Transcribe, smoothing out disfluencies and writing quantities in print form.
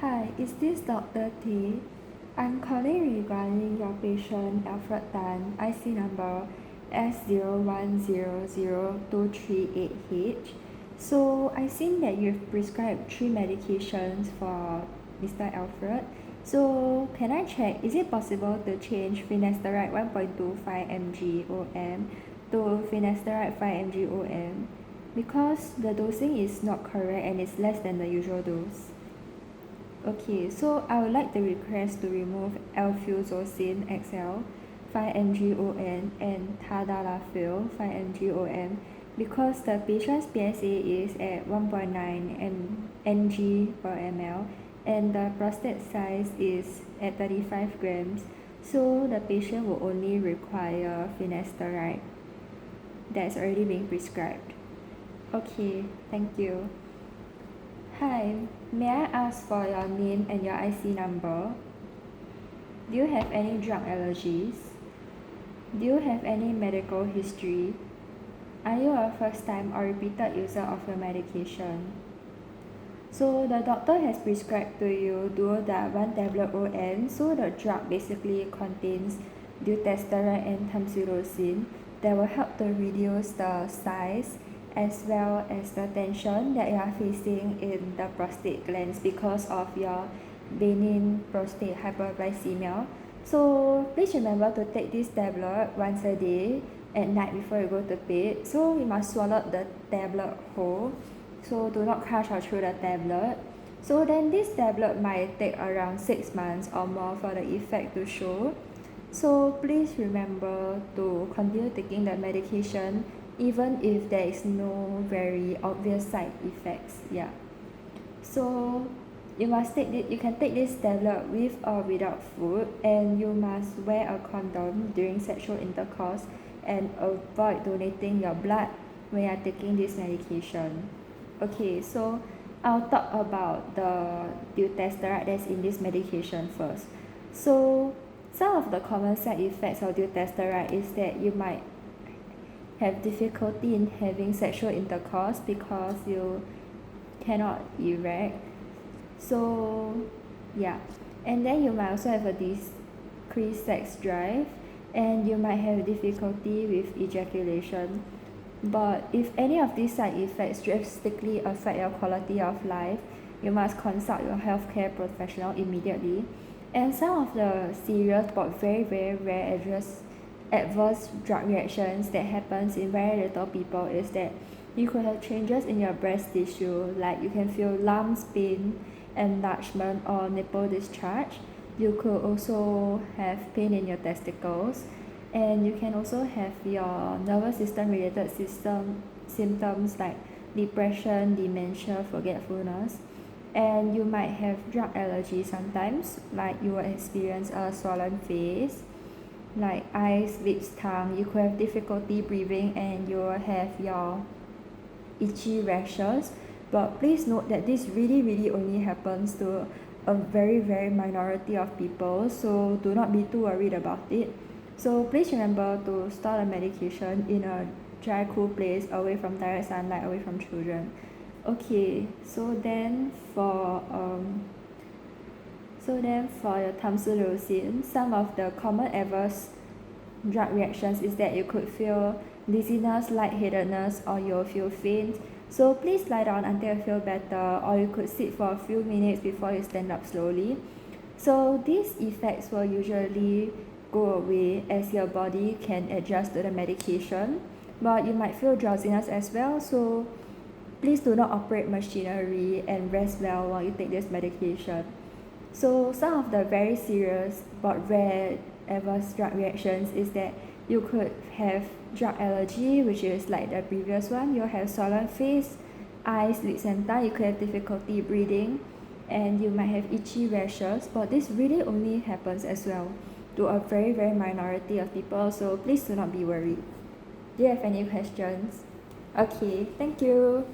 Hi, is this Dr. T? I'm calling regarding your patient Alfred Tan, IC number S01002388H. So I've seen that you've prescribed 3 medications for Mr. Alfred. So can I check, is it possible to change finasteride 1.25 mg OM to finasteride 5 mg OM? Because the dosing is not correct and it's less than the usual dose. Okay, so I would like to request to remove alfuzosin XL 5 mg ON and tadalafil 5 mg OM because the patient's PSA is at 1.9 mg per ml and the prostate size is at 35 grams, so the patient will only require finasteride that's already being prescribed. Okay, thank you. Hi, may I ask for your name and your IC number? Do you have any drug allergies? Do you have any medical history? Are you a first time or repeated user of your medication? So the doctor has prescribed to you Duodar 1 tablet ON, so the drug basically contains dutasteride and tamsulosin that will help to reduce the size as well as the tension that you are facing in the prostate glands because of your benign prostate hyperglycemia. So please remember to take this tablet once a day at night before you go to bed. So you must swallow the tablet whole. So do not crush or chew the tablet. So then this tablet might take around 6 months or more for the effect to show. So please remember to continue taking the medication even if there is no very obvious side effects. Yeah. So you can take this tablet with or without food, and you must wear a condom during sexual intercourse and avoid donating your blood when you are taking this medication. Okay, so I'll talk about the dutasteride that's in this medication first. So some of the common side effects of dutasteride is that you might have difficulty in having sexual intercourse because you cannot erect. So yeah, and then you might also have a decreased sex drive, and you might have difficulty with ejaculation. But if any of these side effects drastically affect your quality of life, you must consult your healthcare professional immediately. And some of the serious but very rare adverse drug reactions that happens in very little people is that you could have changes in your breast tissue, like you can feel lumps, pain, enlargement or nipple discharge. You could also have pain in your testicles, and you can also have your nervous system related symptoms like depression, dementia, forgetfulness, and you might have drug allergy sometimes, like you will experience a swollen face, like eyes, lips, tongue. You could have difficulty breathing, and you will have your itchy rashes. But please note that this really only happens to a very minority of people, so do not be too worried about it. So please remember to store the medication in a dry, cool place, away from direct sunlight, away from children. Okay, so then for your tamsulosin, some of the common adverse drug reactions is that you could feel dizziness, lightheadedness, or you'll feel faint. So please lie down until you feel better, or you could sit for a few minutes before you stand up slowly. So these effects will usually go away as your body can adjust to the medication, but you might feel drowsiness as well. So please do not operate machinery and rest well while you take this medication. So some of the very serious but rare adverse drug reactions is that you could have drug allergy, which is like the previous one. You'll have swollen face, eyes, lips and tongue. You could have difficulty breathing, and you might have itchy rashes, but this really only happens as well to a very minority of people, so please do not be worried. Do you have any questions? Okay, thank you.